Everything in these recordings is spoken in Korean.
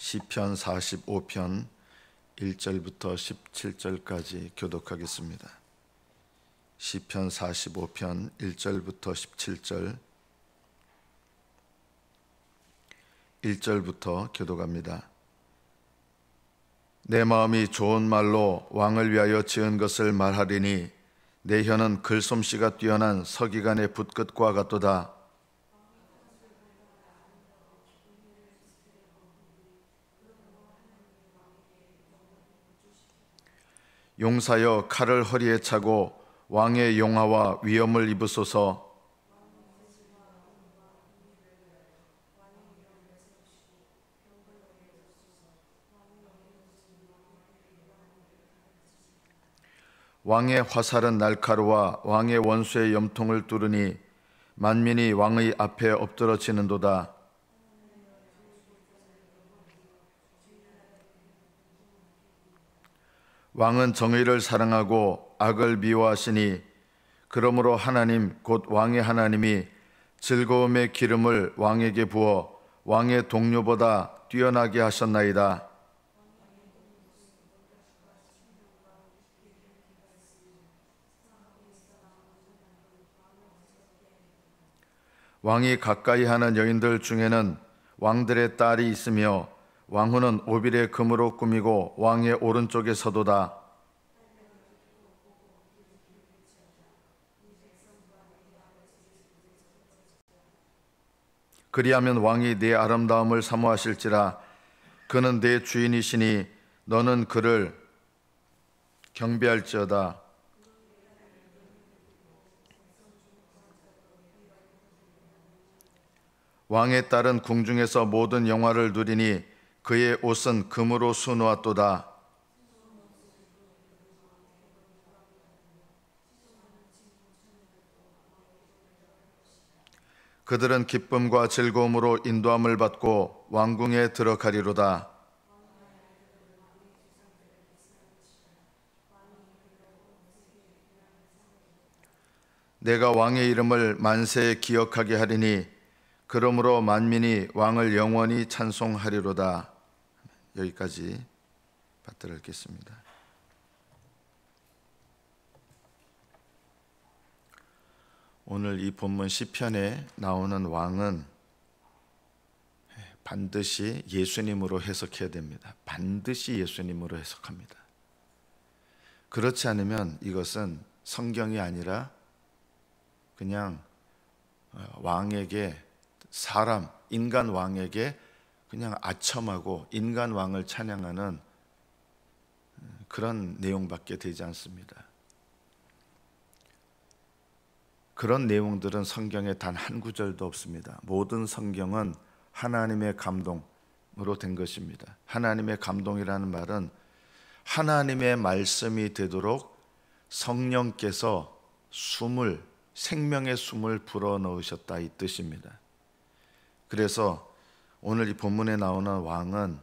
시편 45편 1절부터 17절까지 교독하겠습니다. 시편 45편 1절부터 17절 1절부터 교독합니다. 내 마음이 좋은 말로 왕을 위하여 지은 것을 말하리니 내 혀는 글솜씨가 뛰어난 서기관의 붓끝과 같도다. 용사여 칼을 허리에 차고 왕의 용화와 위엄을 입으소서. 왕의 화살은 날카로워 왕의 원수의 염통을 뚫으니 만민이 왕의 앞에 엎드러지는도다. 왕은 정의를 사랑하고 악을 미워하시니 그러므로 하나님 곧 왕의 하나님이 즐거움의 기름을 왕에게 부어 왕의 동료보다 뛰어나게 하셨나이다. 왕이 가까이 하는 여인들 중에는 왕들의 딸이 있으며 왕후는 오빌의 금으로 꾸미고 왕의 오른쪽에 서도다. 그리하면 왕이 네 아름다움을 사모하실지라. 그는 네 주인이시니 너는 그를 경배할지어다. 왕의 딸은 궁중에서 모든 영화를 누리니 그의 옷은 금으로 수놓았도다. 그들은 기쁨과 즐거움으로 인도함을 받고 왕궁에 들어가리로다. 내가 왕의 이름을 만세에 기억하게 하리니 그러므로 만민이 왕을 영원히 찬송하리로다. 여기까지 받들어 읽겠습니다. 오늘 이 본문 시편에 나오는 왕은 반드시 예수님으로 해석해야 됩니다. 반드시 예수님으로 해석합니다. 그렇지 않으면 이것은 성경이 아니라 그냥 왕에게 인간 왕에게 그냥 아첨하고 인간 왕을 찬양하는 그런 내용밖에 되지 않습니다. 그런 내용들은 성경에 단 한 구절도 없습니다. 모든 성경은 하나님의 감동으로 된 것입니다. 하나님의 감동이라는 말은 하나님의 말씀이 되도록 성령께서 생명의 숨을 불어넣으셨다 이 뜻입니다. 그래서 오늘 이 본문에 나오는 왕은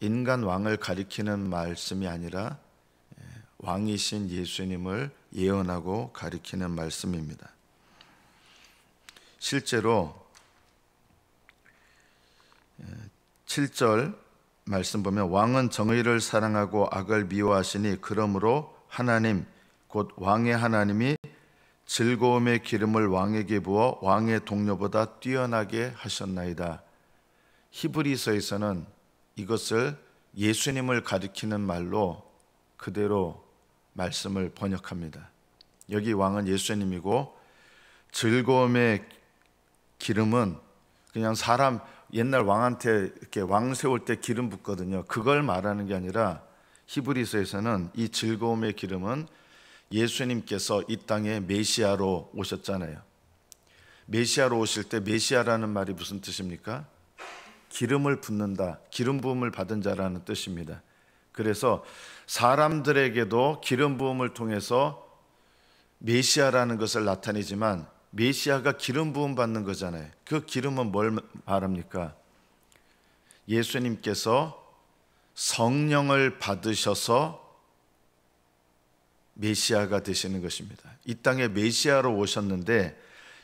인간 왕을 가리키는 말씀이 아니라 왕이신 예수님을 예언하고 가리키는 말씀입니다. 실제로 7절 말씀 보면 왕은 정의를 사랑하고 악을 미워하시니 그러므로 하나님 곧 왕의 하나님이 즐거움의 기름을 왕에게 부어 왕의 동료보다 뛰어나게 하셨나이다. 히브리서에서는 이것을 예수님을 가리키는 말로 그대로 말씀을 번역합니다. 여기 왕은 예수님이고 즐거움의 기름은 그냥 사람 옛날 왕한테 이렇게 왕 세울 때 기름 붓거든요. 그걸 말하는 게 아니라 히브리서에서는 이 즐거움의 기름은 예수님께서 이 땅에 메시아로 오셨잖아요. 메시아로 오실 때 메시아라는 말이 무슨 뜻입니까? 기름을 붓는다, 기름 부음을 받은 자라는 뜻입니다. 그래서 사람들에게도 기름 부음을 통해서 메시아라는 것을 나타내지만 메시아가 기름 부음 받는 거잖아요. 그 기름은 뭘 말합니까? 예수님께서 성령을 받으셔서 메시아가 되시는 것입니다. 이 땅에 메시아로 오셨는데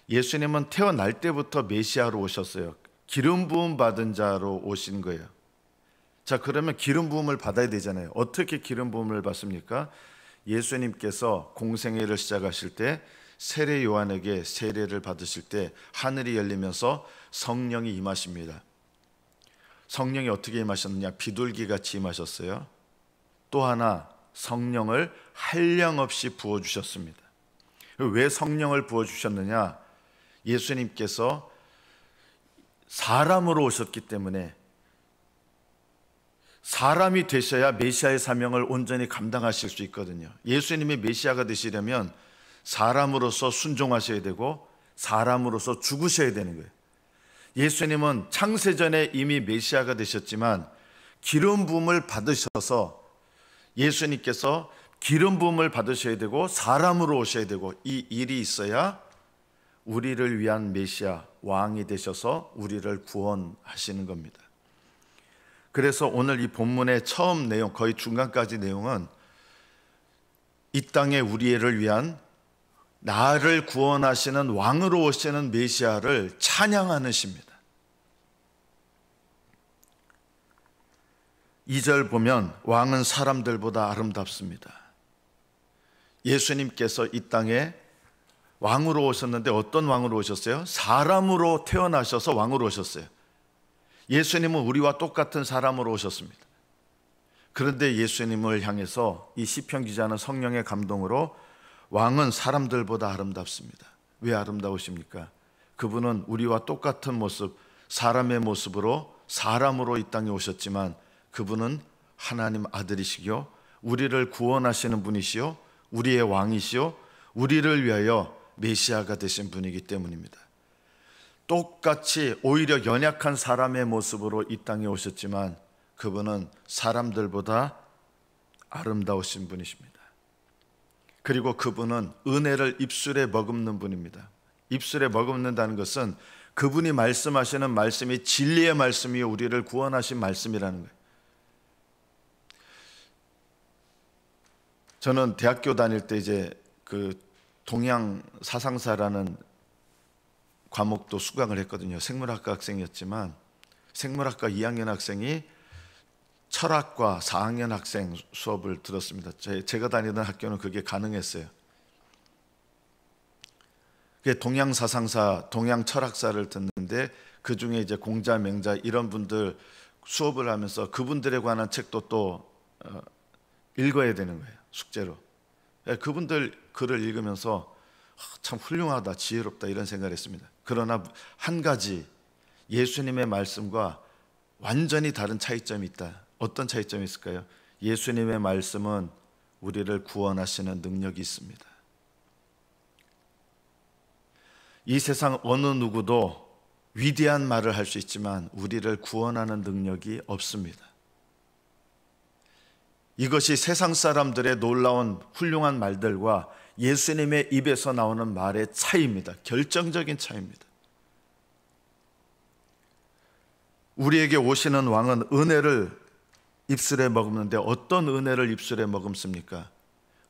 예수님은 태어날 때부터 메시아로 오셨어요. 기름 부음 받은 자로 오신 거예요. 자, 그러면 기름 부음을 받아야 되잖아요. 어떻게 기름 부음을 받습니까? 예수님께서 공생애를 시작하실 때 세례 요한에게 세례를 받으실 때 하늘이 열리면서 성령이 임하십니다. 성령이 어떻게 임하셨느냐? 비둘기같이 임하셨어요. 또 하나 성령을 한량없이 부어주셨습니다. 왜 성령을 부어주셨느냐? 예수님께서 사람으로 오셨기 때문에 사람이 되셔야 메시아의 사명을 온전히 감당하실 수 있거든요. 예수님이 메시아가 되시려면 사람으로서 순종하셔야 되고 사람으로서 죽으셔야 되는 거예요. 예수님은 창세전에 이미 메시아가 되셨지만 기름 부음을 받으셔서 예수님께서 기름 부음을 받으셔야 되고 사람으로 오셔야 되고 이 일이 있어야 우리를 위한 메시아 왕이 되셔서 우리를 구원하시는 겁니다. 그래서 오늘 이 본문의 처음 내용, 거의 중간까지 내용은 이 땅에 우리를 위한 나를 구원하시는 왕으로 오시는 메시아를 찬양하는 시입니다. 2절 보면 왕은 사람들보다 아름답습니다. 예수님께서 이 땅에 왕으로 오셨는데 어떤 왕으로 오셨어요? 사람으로 태어나셔서 왕으로 오셨어요. 예수님은 우리와 똑같은 사람으로 오셨습니다. 그런데 예수님을 향해서 이 시편 기자는 성령의 감동으로 왕은 사람들보다 아름답습니다. 왜 아름다우십니까? 그분은 우리와 똑같은 모습, 사람의 모습으로 사람으로 이 땅에 오셨지만 그분은 하나님 아들이시요 우리를 구원하시는 분이시요 우리의 왕이시요 우리를 위하여 메시아가 되신 분이기 때문입니다. 똑같이 오히려 연약한 사람의 모습으로 이 땅에 오셨지만 그분은 사람들보다 아름다우신 분이십니다. 그리고 그분은 은혜를 입술에 머금는 분입니다. 입술에 머금는다는 것은 그분이 말씀하시는 말씀이 진리의 말씀이요 우리를 구원하신 말씀이라는 거예요. 저는 대학교 다닐 때 이제 그 동양 사상사라는 과목도 수강을 했거든요. 생물학과 학생이었지만 생물학과 2학년 학생이 철학과 4학년 학생 수업을 들었습니다. 제가 다니던 학교는 그게 가능했어요. 동양 사상사, 동양 철학사를 듣는데 그 중에 이제 공자, 맹자 이런 분들 수업을 하면서 그분들에 관한 책도 또 읽어야 되는 거예요. 숙제로. 그분들 글을 읽으면서 참 훌륭하다, 지혜롭다 이런 생각을 했습니다. 그러나 한 가지 예수님의 말씀과 완전히 다른 차이점이 있다. 어떤 차이점이 있을까요? 예수님의 말씀은 우리를 구원하시는 능력이 있습니다. 이 세상 어느 누구도 위대한 말을 할 수 있지만 우리를 구원하는 능력이 없습니다. 이것이 세상 사람들의 놀라운 훌륭한 말들과 예수님의 입에서 나오는 말의 차이입니다. 결정적인 차이입니다. 우리에게 오시는 왕은 은혜를 입술에 머금는데 어떤 은혜를 입술에 머금습니까?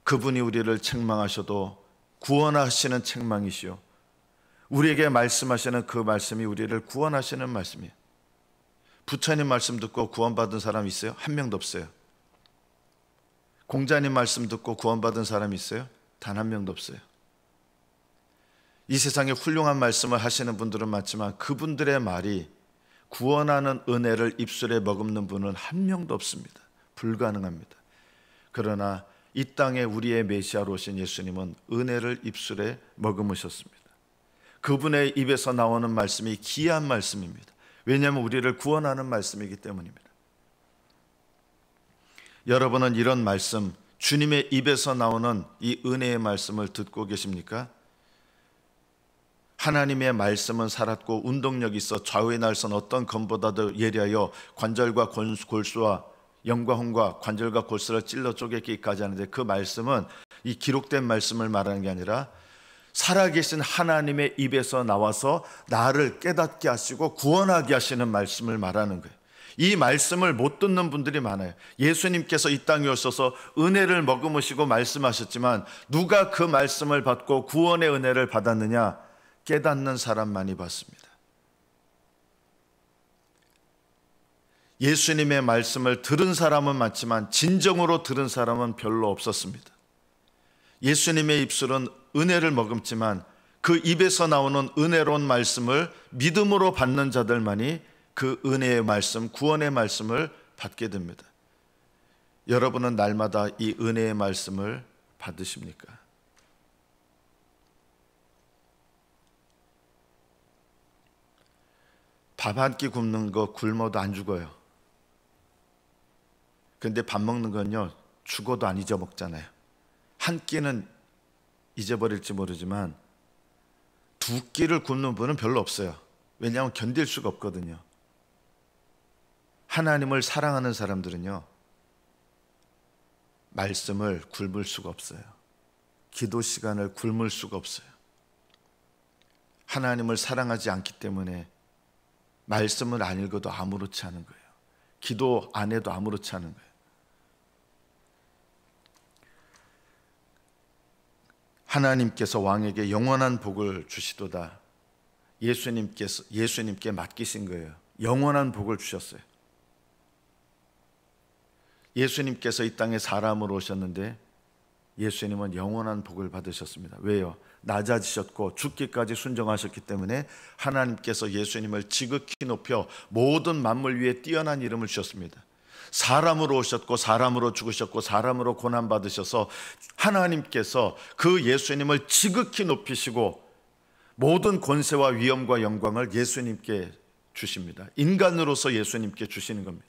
그분이 우리를 책망하셔도 구원하시는 책망이시요 우리에게 말씀하시는 그 말씀이 우리를 구원하시는 말씀이에요. 부처님 말씀 듣고 구원받은 사람 있어요? 한 명도 없어요. 공자님 말씀 듣고 구원받은 사람이 있어요? 단 한 명도 없어요. 이 세상에 훌륭한 말씀을 하시는 분들은 많지만 그분들의 말이 구원하는 은혜를 입술에 머금는 분은 한 명도 없습니다. 불가능합니다. 그러나 이 땅에 우리의 메시아로 오신 예수님은 은혜를 입술에 머금으셨습니다. 그분의 입에서 나오는 말씀이 귀한 말씀입니다. 왜냐하면 우리를 구원하는 말씀이기 때문입니다. 여러분은 이런 말씀, 주님의 입에서 나오는 이 은혜의 말씀을 듣고 계십니까? 하나님의 말씀은 살았고 운동력이 있어 좌우의 날선 어떤 검보다도 예리하여 관절과 골수와 영과 혼과 관절과 골수를 찔러 쪼개기까지 하는데 그 말씀은 이 기록된 말씀을 말하는 게 아니라 살아계신 하나님의 입에서 나와서 나를 깨닫게 하시고 구원하게 하시는 말씀을 말하는 거예요. 이 말씀을 못 듣는 분들이 많아요. 예수님께서 이 땅에 오셔서 은혜를 머금으시고 말씀하셨지만 누가 그 말씀을 받고 구원의 은혜를 받았느냐? 깨닫는 사람만이 받습니다. 예수님의 말씀을 들은 사람은 많지만 진정으로 들은 사람은 별로 없었습니다. 예수님의 입술은 은혜를 머금지만 그 입에서 나오는 은혜로운 말씀을 믿음으로 받는 자들만이 그 은혜의 말씀, 구원의 말씀을 받게 됩니다. 여러분은 날마다 이 은혜의 말씀을 받으십니까? 밥 한 끼 굶는 거 굶어도 안 죽어요. 근데 밥 먹는 건요, 죽어도 안 잊어먹잖아요. 한 끼는 잊어버릴지 모르지만 두 끼를 굶는 분은 별로 없어요. 왜냐하면 견딜 수가 없거든요. 하나님을 사랑하는 사람들은요, 말씀을 굶을 수가 없어요. 기도 시간을 굶을 수가 없어요. 하나님을 사랑하지 않기 때문에 말씀을 안 읽어도 아무렇지 않은 거예요. 기도 안 해도 아무렇지 않은 거예요. 하나님께서 왕에게 영원한 복을 주시도다. 예수님께 맡기신 거예요. 영원한 복을 주셨어요. 예수님께서 이 땅에 사람으로 오셨는데 예수님은 영원한 복을 받으셨습니다. 왜요? 낮아지셨고 죽기까지 순종하셨기 때문에 하나님께서 예수님을 지극히 높여 모든 만물 위에 뛰어난 이름을 주셨습니다. 사람으로 오셨고 사람으로 죽으셨고 사람으로 고난받으셔서 하나님께서 그 예수님을 지극히 높이시고 모든 권세와 위엄과 영광을 예수님께 주십니다. 인간으로서 예수님께 주시는 겁니다.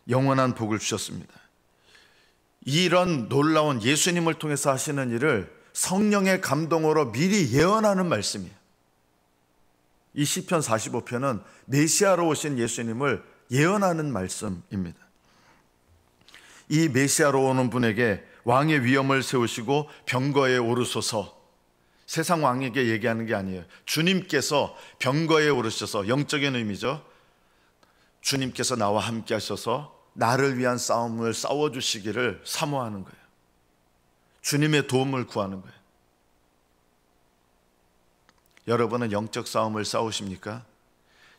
영원한 복을 주셨습니다. 이런 놀라운 예수님을 통해서 하시는 일을 성령의 감동으로 미리 예언하는 말씀이에요. 이 시편 45편은 메시아로 오신 예수님을 예언하는 말씀입니다. 이 메시아로 오는 분에게 왕의 위엄을 세우시고 병거에 오르소서. 세상 왕에게 얘기하는 게 아니에요. 주님께서 병거에 오르셔서, 영적인 의미죠. 주님께서 나와 함께 하셔서 나를 위한 싸움을 싸워주시기를 사모하는 거예요. 주님의 도움을 구하는 거예요. 여러분은 영적 싸움을 싸우십니까?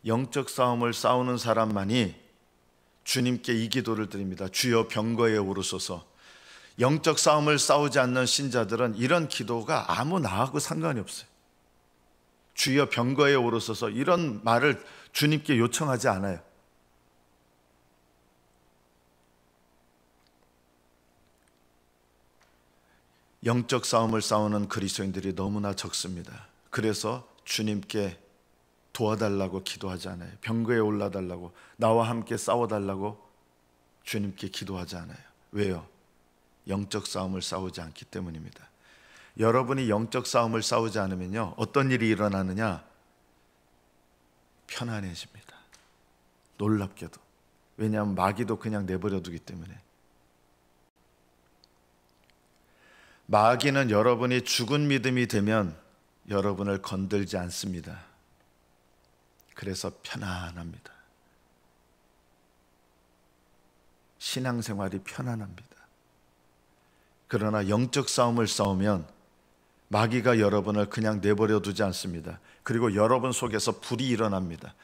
영적 싸움을 싸우는 사람만이 주님께 이 기도를 드립니다. 주여 병거에 오르소서. 영적 싸움을 싸우지 않는 신자들은 이런 기도가 아무 나하고 상관이 없어요. 주여 병거에 오르소서, 이런 말을 주님께 요청하지 않아요. 영적 싸움을 싸우는 그리스도인들이 너무나 적습니다. 그래서 주님께 도와달라고 기도하지 않아요. 병거에 올라달라고, 나와 함께 싸워달라고 주님께 기도하지 않아요. 왜요? 영적 싸움을 싸우지 않기 때문입니다. 여러분이 영적 싸움을 싸우지 않으면요, 어떤 일이 일어나느냐? 편안해집니다. 놀랍게도. 왜냐하면 마귀도 그냥 내버려 두기 때문에. 마귀는 여러분이 죽은 믿음이 되면 여러분을 건들지 않습니다. 그래서 편안합니다. 신앙생활이 편안합니다. 그러나 영적 싸움을 싸우면 마귀가 여러분을 그냥 내버려 두지 않습니다. 그리고 여러분 속에서 불이 일어납니다.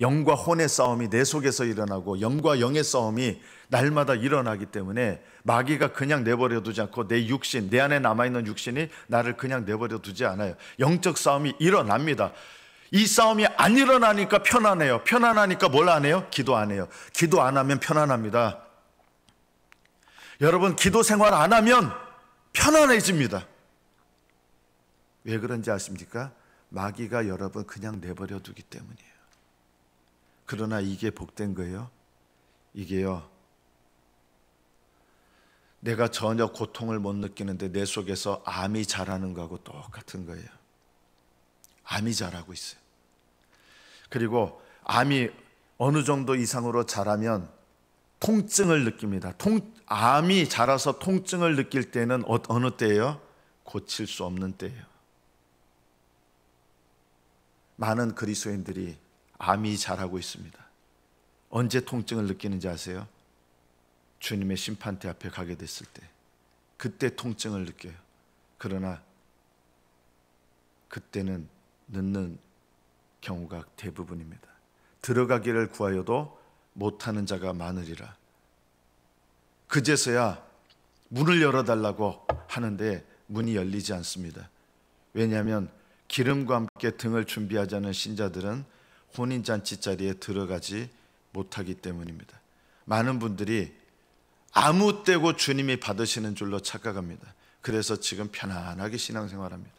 영과 혼의 싸움이 내 속에서 일어나고 영과 영의 싸움이 날마다 일어나기 때문에 마귀가 그냥 내버려 두지 않고 내 육신, 내 안에 남아있는 육신이 나를 그냥 내버려 두지 않아요. 영적 싸움이 일어납니다. 이 싸움이 안 일어나니까 편안해요. 편안하니까 뭘 안 해요? 기도 안 해요. 기도 안 하면 편안합니다. 여러분, 기도 생활 안 하면 편안해집니다. 왜 그런지 아십니까? 마귀가 여러분 그냥 내버려 두기 때문이에요. 그러나 이게 복된 거예요. 이게요, 내가 전혀 고통을 못 느끼는데 내 속에서 암이 자라는 거하고 똑같은 거예요. 암이 자라고 있어요. 그리고 암이 어느 정도 이상으로 자라면 통증을 느낍니다. 암이 자라서 통증을 느낄 때는 어느 때예요? 고칠 수 없는 때예요. 많은 그리스도인들이 암이 자라고 있습니다. 언제 통증을 느끼는지 아세요? 주님의 심판대 앞에 가게 됐을 때, 그때 통증을 느껴요. 그러나 그때는 늦는 경우가 대부분입니다. 들어가기를 구하여도 못하는 자가 많으리라. 그제서야 문을 열어달라고 하는데 문이 열리지 않습니다. 왜냐하면 기름과 함께 등을 준비하지 않은 신자들은 혼인잔치 자리에 들어가지 못하기 때문입니다. 많은 분들이 아무 때고 주님이 받으시는 줄로 착각합니다. 그래서 지금 편안하게 신앙생활합니다.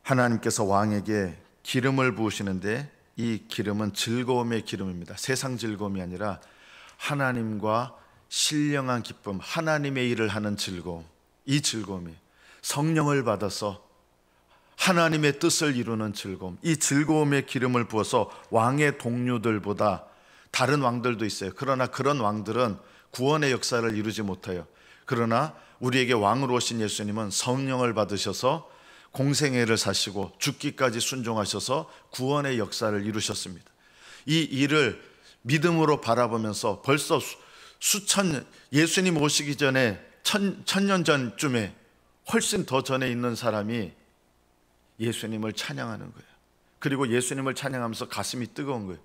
하나님께서 왕에게 기름을 부으시는데 이 기름은 즐거움의 기름입니다. 세상 즐거움이 아니라 하나님과 신령한 기쁨, 하나님의 일을 하는 즐거움, 이 즐거움이 성령을 받아서 하나님의 뜻을 이루는 즐거움, 이 즐거움의 기름을 부어서 왕의 동료들보다 다른 왕들도 있어요. 그러나 그런 왕들은 구원의 역사를 이루지 못해요. 그러나 우리에게 왕으로 오신 예수님은 성령을 받으셔서 공생애를 사시고 죽기까지 순종하셔서 구원의 역사를 이루셨습니다. 이 일을 믿음으로 바라보면서 벌써 예수님 오시기 전에 천년 전쯤에 훨씬 더 전에 있는 사람이 예수님을 찬양하는 거예요. 그리고 예수님을 찬양하면서 가슴이 뜨거운 거예요.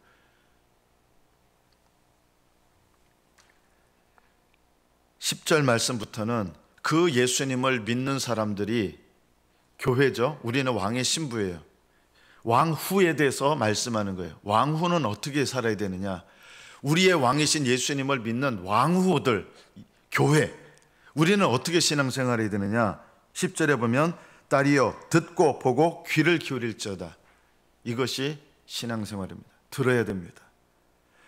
(10절) 말씀부터는 그 예수님을 믿는 사람들이 교회죠. 우리는 왕의 신부예요. 왕후에 대해서 말씀하는 거예요. 왕후는 어떻게 살아야 되느냐? 우리의 왕이신 예수님을 믿는 왕후들, 교회, 우리는 어떻게 신앙생활해야 되느냐? 10절에 보면 딸이여 듣고 보고 귀를 기울일지어다. 이것이 신앙생활입니다. 들어야 됩니다.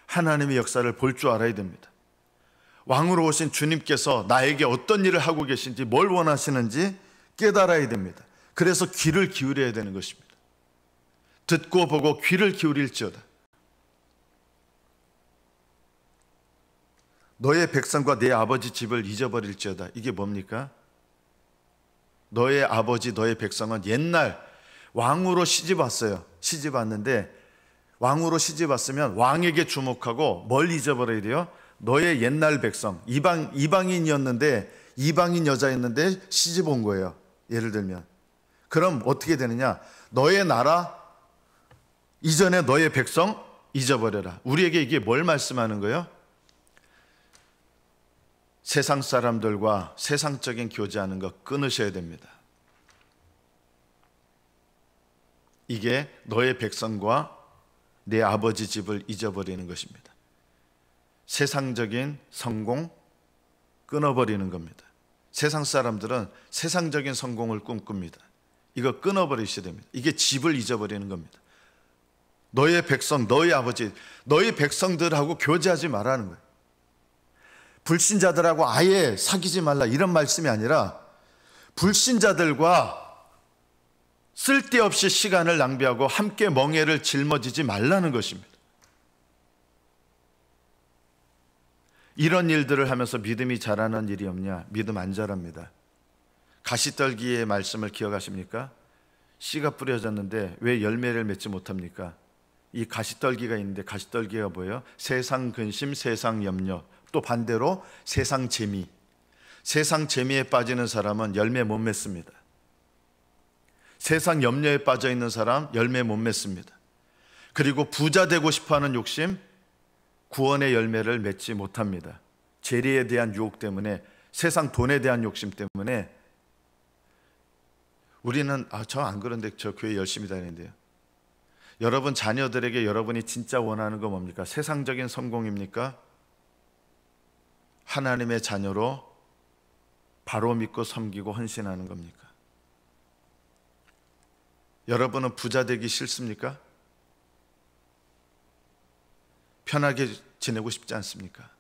하나님의 역사를 볼 줄 알아야 됩니다. 왕으로 오신 주님께서 나에게 어떤 일을 하고 계신지, 뭘 원하시는지 깨달아야 됩니다. 그래서 귀를 기울여야 되는 것입니다. 듣고 보고 귀를 기울일지어다. 너의 백성과 내 아버지 집을 잊어버릴지어다. 이게 뭡니까? 너의 아버지, 너의 백성은 옛날 왕으로 시집 왔어요. 시집 왔는데 왕으로 시집 왔으면 왕에게 주목하고 뭘 잊어버려야 돼요? 너의 옛날 백성, 이방인이었는데, 이방인 여자였는데 시집 온 거예요. 예를 들면. 그럼 어떻게 되느냐? 너의 나라, 이전에 너의 백성 잊어버려라. 우리에게 이게 뭘 말씀하는 거예요? 세상 사람들과 세상적인 교제하는 거 끊으셔야 됩니다. 이게 너의 백성과 내 아버지 집을 잊어버리는 것입니다. 세상적인 성공 끊어버리는 겁니다. 세상 사람들은 세상적인 성공을 꿈꿉니다. 이거 끊어버리셔야 됩니다. 이게 집을 잊어버리는 겁니다. 너의 백성, 너의 아버지, 너의 백성들하고 교제하지 말라는 거예요. 불신자들하고 아예 사귀지 말라, 이런 말씀이 아니라 불신자들과 쓸데없이 시간을 낭비하고 함께 멍에를 짊어지지 말라는 것입니다. 이런 일들을 하면서 믿음이 자라는 일이 없냐? 믿음 안 자랍니다. 가시떨기의 말씀을 기억하십니까? 씨가 뿌려졌는데 왜 열매를 맺지 못합니까? 이 가시떨기가 있는데 가시떨기가 뭐예요? 세상 근심, 세상 염려, 또 반대로 세상 재미. 세상 재미에 빠지는 사람은 열매 못 맺습니다. 세상 염려에 빠져 있는 사람 열매 못 맺습니다. 그리고 부자 되고 싶어하는 욕심, 구원의 열매를 맺지 못합니다. 재리에 대한 유혹 때문에, 세상 돈에 대한 욕심 때문에. 우리는 저 안 그런데 저 교회 열심히 다니는데요. 여러분 자녀들에게 여러분이 진짜 원하는 거 뭡니까? 세상적인 성공입니까? 하나님의 자녀로 바로 믿고 섬기고 헌신하는 겁니까? 여러분은 부자 되기 싫습니까? 편하게 지내고 싶지 않습니까?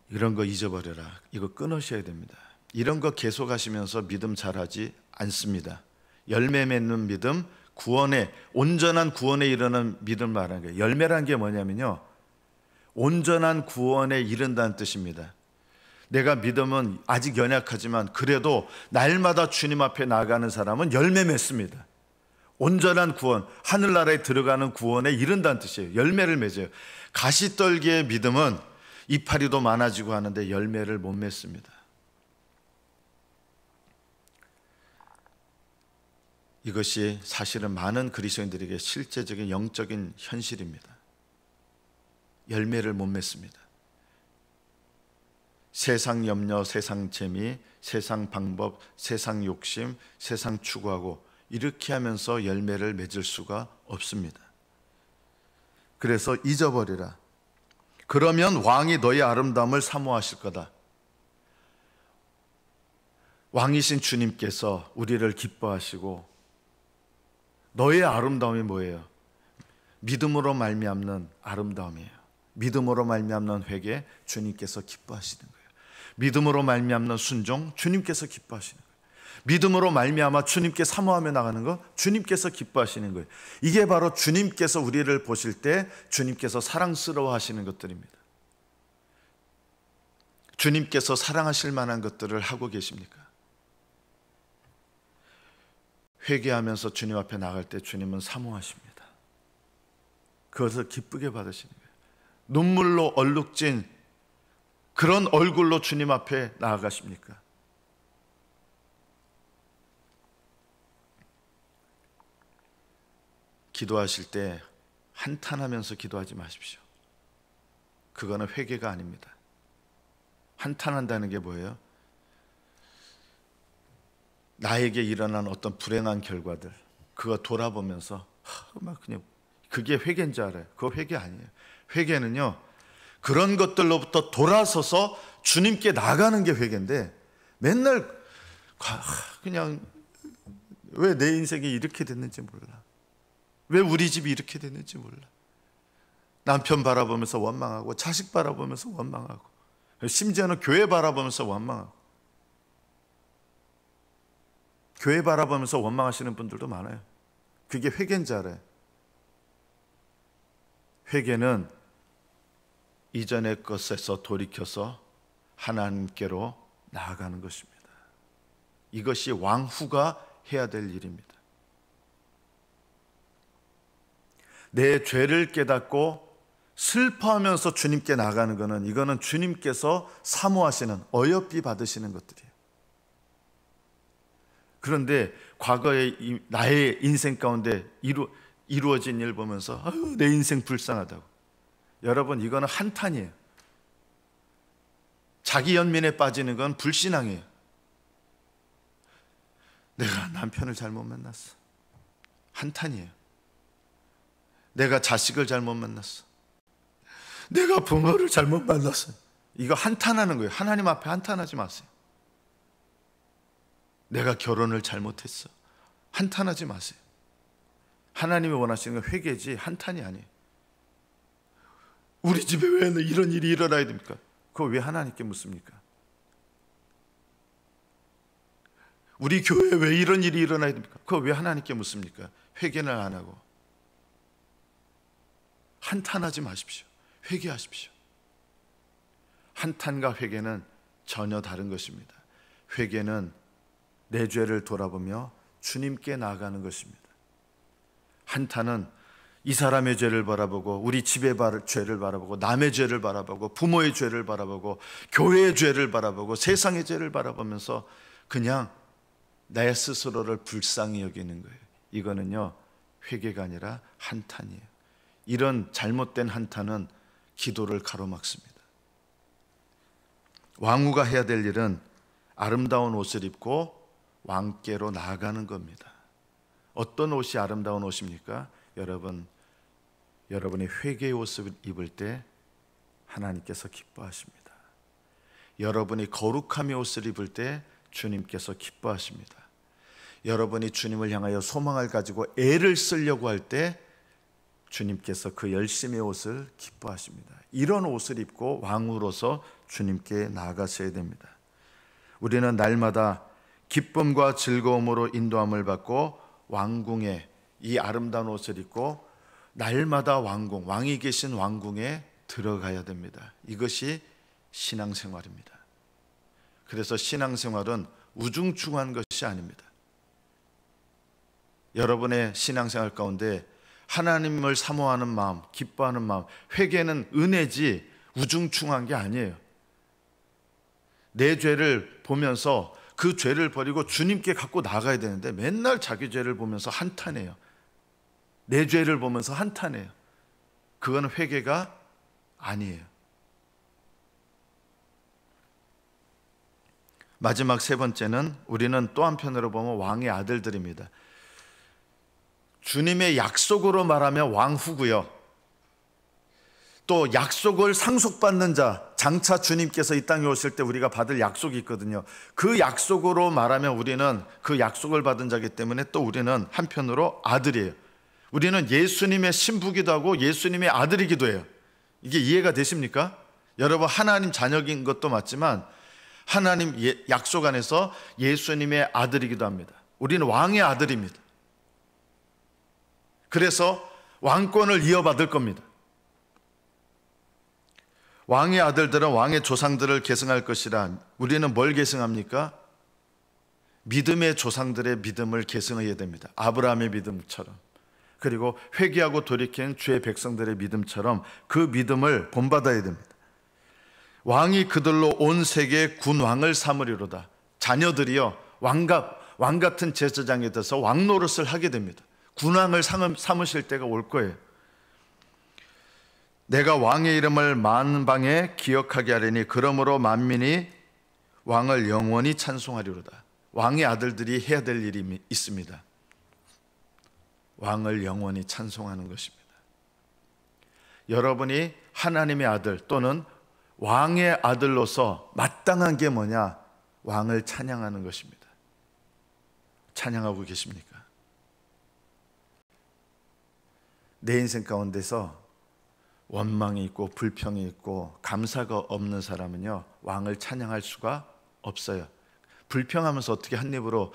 이런 거 잊어버려라. 이거 끊으셔야 됩니다. 이런 거 계속하시면서 믿음 잘하지 않습니다. 열매 맺는 믿음, 온전한 구원에 이르는 믿음 말하는 거예요. 열매라는 게 뭐냐면요, 온전한 구원에 이른다는 뜻입니다. 내가 믿음은 아직 연약하지만 그래도 날마다 주님 앞에 나아가는 사람은 열매 맺습니다. 온전한 구원, 하늘나라에 들어가는 구원에 이른다는 뜻이에요. 열매를 맺어요. 가시떨기의 믿음은 이파리도 많아지고 하는데 열매를 못 맺습니다. 이것이 사실은 많은 그리스도인들에게 실제적인 영적인 현실입니다. 열매를 못 맺습니다. 세상 염려, 세상 재미, 세상 방법, 세상 욕심, 세상 추구하고 이렇게 하면서 열매를 맺을 수가 없습니다. 그래서 잊어버리라. 그러면 왕이 너의 아름다움을 사모하실 거다. 왕이신 주님께서 우리를 기뻐하시고, 너의 아름다움이 뭐예요? 믿음으로 말미암는 아름다움이에요. 믿음으로 말미암는 회개, 주님께서 기뻐하시는 거예요. 믿음으로 말미암는 순종, 주님께서 기뻐하시는 거예요. 믿음으로 말미암아 주님께 사모하며 나가는 것, 주님께서 기뻐하시는 거예요. 이게 바로 주님께서 우리를 보실 때 주님께서 사랑스러워 하시는 것들입니다. 주님께서 사랑하실 만한 것들을 하고 계십니까? 회개하면서 주님 앞에 나갈 때 주님은 사모하십니다. 그것을 기쁘게 받으시는 거예요. 눈물로 얼룩진 그런 얼굴로 주님 앞에 나아가십니까? 기도하실 때 한탄하면서 기도하지 마십시오. 그거는 회개가 아닙니다. 한탄한다는 게 뭐예요? 나에게 일어난 어떤 불행한 결과들, 그거 돌아보면서 막 그냥 그게 회개인 줄 알아요. 그거 회개 아니에요. 회개는요, 그런 것들로부터 돌아서서 주님께 나가는 게 회개인데, 맨날 그냥 왜 내 인생이 이렇게 됐는지 몰라, 왜 우리 집이 이렇게 됐는지 몰라, 남편 바라보면서 원망하고, 자식 바라보면서 원망하고, 심지어는 교회 바라보면서 원망하고, 교회 바라보면서 원망하시는 분들도 많아요. 그게 회개인 줄 알아요. 회개는 이전의 것에서 돌이켜서 하나님께로 나아가는 것입니다. 이것이 왕후가 해야 될 일입니다. 내 죄를 깨닫고 슬퍼하면서 주님께 나가는 것은, 이거는 주님께서 사모하시는, 어여삐 받으시는 것들이에요. 그런데 과거에 나의 인생 가운데 이루어진 일 보면서 아유, 내 인생 불쌍하다고. 여러분, 이거는 한탄이에요. 자기 연민에 빠지는 건 불신앙이에요. 내가 남편을 잘못 만났어. 한탄이에요. 내가 자식을 잘못 만났어. 내가 부모를 잘못 만났어. 이거 한탄하는 거예요. 하나님 앞에 한탄하지 마세요. 내가 결혼을 잘못했어. 한탄하지 마세요. 하나님이 원하시는 건 회개지 한탄이 아니에요. 우리 집에 왜 이런 일이 일어나야 됩니까? 그거 왜 하나님께 묻습니까? 우리 교회에 왜 이런 일이 일어나야 됩니까? 그거 왜 하나님께 묻습니까? 회개는 안 하고. 한탄하지 마십시오. 회개하십시오. 한탄과 회개는 전혀 다른 것입니다. 회개는 내 죄를 돌아보며 주님께 나아가는 것입니다. 한탄은 이 사람의 죄를 바라보고, 우리 집의 죄를 바라보고, 남의 죄를 바라보고, 부모의 죄를 바라보고, 교회의 죄를 바라보고, 세상의 죄를 바라보면서 그냥 내 스스로를 불쌍히 여기는 거예요. 이거는요, 회개가 아니라 한탄이에요. 이런 잘못된 한탄은 기도를 가로막습니다. 왕후가 해야 될 일은 아름다운 옷을 입고 왕께로 나아가는 겁니다. 어떤 옷이 아름다운 옷입니까? 여러분이 회개의 옷을 입을 때 하나님께서 기뻐하십니다. 여러분이 거룩함의 옷을 입을 때 주님께서 기뻐하십니다. 여러분이 주님을 향하여 소망을 가지고 애를 쓰려고 할 때 주님께서 그 열심의 옷을 기뻐하십니다. 이런 옷을 입고 왕으로서 주님께 나아가셔야 됩니다. 우리는 날마다 기쁨과 즐거움으로 인도함을 받고 왕궁에, 이 아름다운 옷을 입고 날마다 왕이 계신 왕궁에 들어가야 됩니다. 이것이 신앙생활입니다. 그래서 신앙생활은 우중충한 것이 아닙니다. 여러분의 신앙생활 가운데 하나님을 사모하는 마음, 기뻐하는 마음, 회개는 은혜지 우중충한 게 아니에요. 내 죄를 보면서 그 죄를 버리고 주님께 갖고 나가야 되는데 맨날 자기 죄를 보면서 한탄해요. 내 죄를 보면서 한탄해요. 그건 회개가 아니에요. 마지막 세 번째는 우리는 또 한편으로 보면 왕의 아들들입니다. 주님의 약속으로 말하면 왕후고요. 또 약속을 상속받는 자, 장차 주님께서 이 땅에 오실 때 우리가 받을 약속이 있거든요. 그 약속으로 말하면 우리는 그 약속을 받은 자이기 때문에 또 우리는 한편으로 아들이에요. 우리는 예수님의 신부기도 하고 예수님의 아들이기도 해요. 이게 이해가 되십니까? 여러분, 하나님 자녀인 것도 맞지만 하나님 약속 안에서 예수님의 아들이기도 합니다. 우리는 왕의 아들입니다. 그래서 왕권을 이어받을 겁니다. 왕의 아들들은 왕의 조상들을 계승할 것이라. 우리는 뭘 계승합니까? 믿음의 조상들의 믿음을 계승해야 됩니다. 아브라함의 믿음처럼, 그리고 회개하고 돌이킨 주의 백성들의 믿음처럼 그 믿음을 본받아야 됩니다. 왕이 그들로 온 세계의 군왕을 삼으리로다. 자녀들이요, 왕 같은 제사장이 돼서 왕 노릇을 하게 됩니다. 군왕을 삼으실 때가 올 거예요. 내가 왕의 이름을 만방에 기억하게 하리니 그러므로 만민이 왕을 영원히 찬송하리로다. 왕의 아들들이 해야 될 일이 있습니다. 왕을 영원히 찬송하는 것입니다. 여러분이 하나님의 아들 또는 왕의 아들로서 마땅한 게 뭐냐? 왕을 찬양하는 것입니다. 찬양하고 계십니까? 내 인생 가운데서 원망이 있고 불평이 있고 감사가 없는 사람은요, 왕을 찬양할 수가 없어요. 불평하면서 어떻게 한 입으로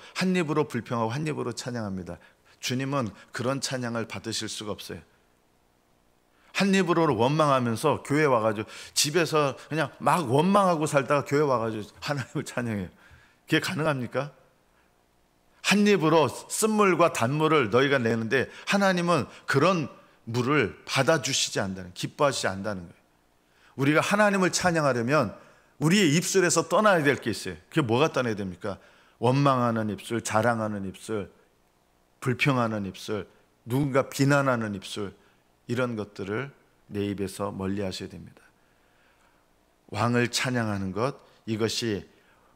불평하고 한 입으로 찬양합니다. 주님은 그런 찬양을 받으실 수가 없어요. 한 입으로 원망하면서 교회 와가지고 집에서 그냥 막 원망하고 살다가 교회 와가지고 하나님을 찬양해요. 그게 가능합니까? 한 입으로 쓴물과 단물을 너희가 내는데 하나님은 그런 물을 받아주시지 않는다는, 기뻐하시지 않는다는 거예요. 우리가 하나님을 찬양하려면 우리의 입술에서 떠나야 될 게 있어요. 그게 뭐가 떠나야 됩니까? 원망하는 입술, 자랑하는 입술, 불평하는 입술, 누군가 비난하는 입술, 이런 것들을 내 입에서 멀리 하셔야 됩니다. 왕을 찬양하는 것, 이것이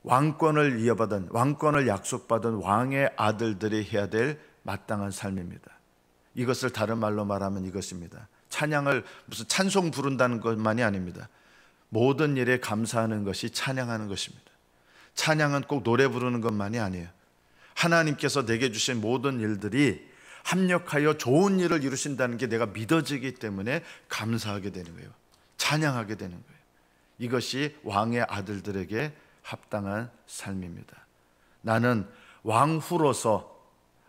왕권을 이어받은, 왕권을 약속받은 왕의 아들들이 해야 될 마땅한 삶입니다. 이것을 다른 말로 말하면 이것입니다. 찬양을 무슨 찬송 부른다는 것만이 아닙니다. 모든 일에 감사하는 것이 찬양하는 것입니다. 찬양은 꼭 노래 부르는 것만이 아니에요. 하나님께서 내게 주신 모든 일들이 합력하여 좋은 일을 이루신다는 게 내가 믿어지기 때문에 감사하게 되는 거예요. 찬양하게 되는 거예요. 이것이 왕의 아들들에게 합당한 삶입니다. 나는 왕후로서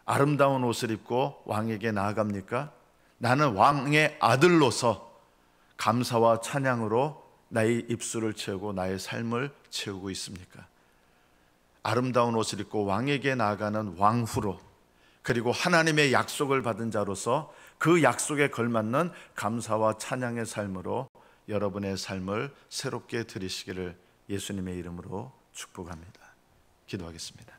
아름다운 옷을 입고 왕에게 나아갑니까? 나는 왕의 아들로서 감사와 찬양으로 나의 입술을 채우고 나의 삶을 채우고 있습니까? 아름다운 옷을 입고 왕에게 나아가는 왕후로, 그리고 하나님의 약속을 받은 자로서 그 약속에 걸맞는 감사와 찬양의 삶으로 여러분의 삶을 새롭게 드리시기를 예수님의 이름으로 축복합니다. 기도하겠습니다.